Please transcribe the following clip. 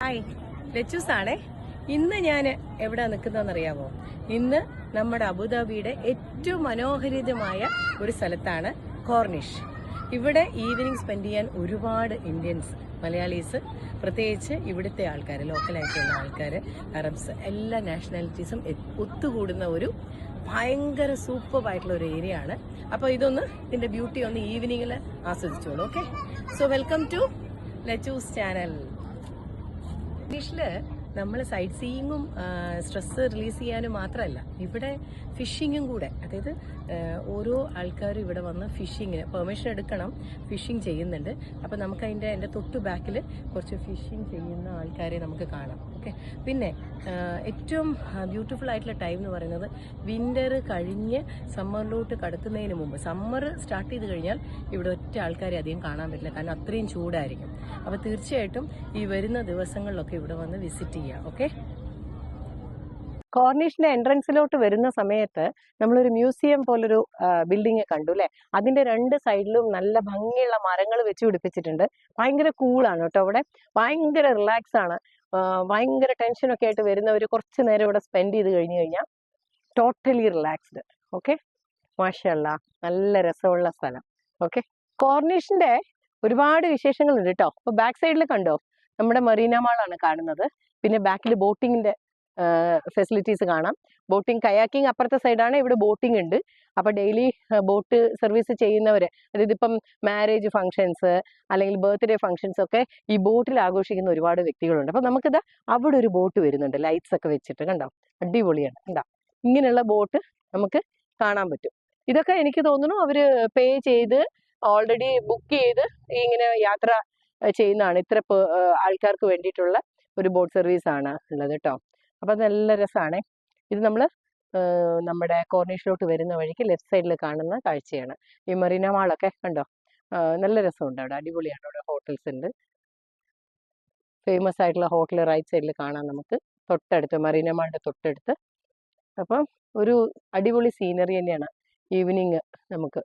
Hi, Lachus ആണേ. ഇന്ന് ഞാൻ എവിടെ നിൽക്കുന്നതെന്നറിയാമോ? ഇന്ന് നമ്മുടെ അബുദാബിയുടെ ഏറ്റവും മനോഹരിതമായ ഒരു സ്ഥലത്താണ് കോർണിഷ്. ഇവിടെ ഈവനിങ് സ്പെൻഡ് ചെയ്യാൻ ഒരുപാട് ഇന്ത്യൻസ്, മലയാളീസ്, പ്രത്യേകിച്ച് ഇവിടുത്തെ ആൾക്കാർ, ലോക്കലായിട്ടുള്ള ആൾക്കാർ, അറബ്സ്, എല്ലാ നാഷണാലിറ്റീസും ഒത്തുകൂടുന്ന ഒരു ഭയങ്കര സൂപ്പറായിട്ടുള്ള ഒരു ഏരിയ ആണ്. അപ്പോൾ ഇതിൻ്റെ ബ്യൂട്ടി ഒന്ന് ഈവനിങ്ങിൽ ആസ്വദിച്ചോളൂ. Okay, so welcome to Lachu's channel. ഇംഗ്ലീഷിൽ നമ്മൾ സൈറ്റ് സീയിങ്ങും സ്ട്രെസ് റിലീസ് ചെയ്യാനും മാത്രമല്ല, ഇവിടെ ഫിഷിങ്ങും കൂടെ. അതായത് ഓരോ ആൾക്കാരും ഇവിടെ വന്ന് ഫിഷിങ്ങിന് പെർമിഷൻ എടുക്കണം, ഫിഷിങ് ചെയ്യുന്നുണ്ട്. അപ്പോൾ നമുക്ക് എൻ്റെ തൊട്ട് ബാക്കിൽ കുറച്ച് ഫിഷിങ് ചെയ്യുന്ന ആൾക്കാരെ നമുക്ക് കാണാം. ഓക്കെ, പിന്നെ ഏറ്റവും ബ്യൂട്ടിഫുൾ ആയിട്ടുള്ള ടൈം എന്ന് പറയുന്നത് വിൻ്റർ കഴിഞ്ഞ് സമ്മറിലോട്ട് കടക്കുന്നതിന് മുമ്പ്. സമ്മർ സ്റ്റാർട്ട് ചെയ്ത് കഴിഞ്ഞാൽ ഇവിടെ ഒറ്റ ആൾക്കാരെ അധികം കാണാൻ പറ്റില്ല, കാരണം അത്രയും ചൂടായിരിക്കും. അപ്പോൾ തീർച്ചയായിട്ടും ഈ വരുന്ന ദിവസങ്ങളിലൊക്കെ ഇവിടെ വന്ന് വിസിറ്റ് ചെയ്യാം. ഓക്കെ, കോർണിഷിന്റെ എൻട്രൻസിലോട്ട് വരുന്ന സമയത്ത് നമ്മളൊരു മ്യൂസിയം പോലൊരു ബിൽഡിംഗ് കണ്ടു അല്ലേ? അതിന്റെ രണ്ട് സൈഡിലും നല്ല ഭംഗിയുള്ള മരങ്ങൾ വെച്ച് പിടിപ്പിച്ചിട്ടുണ്ട്. ഭയങ്കര കൂളാണ് കേട്ടോ. അവിടെ ഭയങ്കര റിലാക്സ് ആണ്. ഭയങ്കര ടെൻഷനൊക്കെ ആയിട്ട് വരുന്നവർ കുറച്ച് നേരം ഇവിടെ സ്പെൻഡ് ചെയ്ത് കഴിഞ്ഞു കഴിഞ്ഞാൽ ടോട്ടലി റിലാക്സ്ഡ്. ഓക്കെ, മാഷാഅല്ലാ, നല്ല രസമുള്ള സ്ഥലം. ഓക്കെ, കോർണിഷിന്റെ ഒരുപാട് വിശേഷങ്ങളുണ്ട് കേട്ടോ. അപ്പൊ ബാക്ക് സൈഡിൽ കണ്ടോ, നമ്മുടെ മറീന മാളാണ് കാണുന്നത്. പിന്നെ ബാക്കിൽ ബോട്ടിങ്ങിന്റെ ഫെസിലിറ്റീസ് കാണാം. ബോട്ടിംഗ്, കയാക്കിംഗ് അപ്പുറത്തെ സൈഡാണ്. ഇവിടെ ബോട്ടിംഗ് ഉണ്ട്. അപ്പൊ ഡെയിലി ബോട്ട് സർവീസ് ചെയ്യുന്നവര്, അതായത് ഇപ്പം മാരേജ് ഫംഗ്ഷൻസ് അല്ലെങ്കിൽ ബർത്ത്ഡേ ഫംഗ്ഷൻസ് ഒക്കെ ഈ ബോട്ടിൽ ആഘോഷിക്കുന്ന ഒരുപാട് വ്യക്തികളുണ്ട്. അപ്പൊ നമുക്കിത് അവിടെ ഒരു ബോട്ട് വരുന്നുണ്ട്, ലൈറ്റ്സ് ഒക്കെ വെച്ചിട്ട്. കണ്ടോ, അടിപൊളിയാണ്. കണ്ടോ, ഇങ്ങനെയുള്ള ബോട്ട് നമുക്ക് കാണാൻ പറ്റും. ഇതൊക്കെ എനിക്ക് തോന്നുന്നു അവര് പേ ചെയ്ത് ഓൾറെഡി ബുക്ക് ചെയ്ത് ഇങ്ങനെ യാത്ര ചെയ്യുന്നതാണ്. ഇത്ര ആൾക്കാർക്ക് വേണ്ടിയിട്ടുള്ള ഒരു ബോട്ട് സർവീസ് ആണ് ഉള്ളത് കേട്ടോ. അപ്പൊ നല്ല രസമാണ്. ഇത് നമ്മൾ നമ്മുടെ കോർണിഷിലോട്ട് വരുന്ന വഴിക്ക് ലെഫ്റ്റ് സൈഡിൽ കാണുന്ന കാഴ്ചയാണ്. ഈ മറീന മാളൊക്കെ കണ്ടോ, നല്ല രസമുണ്ട്. അവിടെ അടിപൊളിയാണ്. അവിടെ ഹോട്ടൽസ് ഉണ്ട്. ഫേമസ് ആയിട്ടുള്ള ഹോട്ടൽ റൈറ്റ് സൈഡിൽ കാണാം നമുക്ക്, തൊട്ടടുത്ത്, മറീന മാളിന്റെ തൊട്ടടുത്ത്. അപ്പം ഒരു അടിപൊളി സീനറി തന്നെയാണ് ഈവനിങ് നമുക്ക്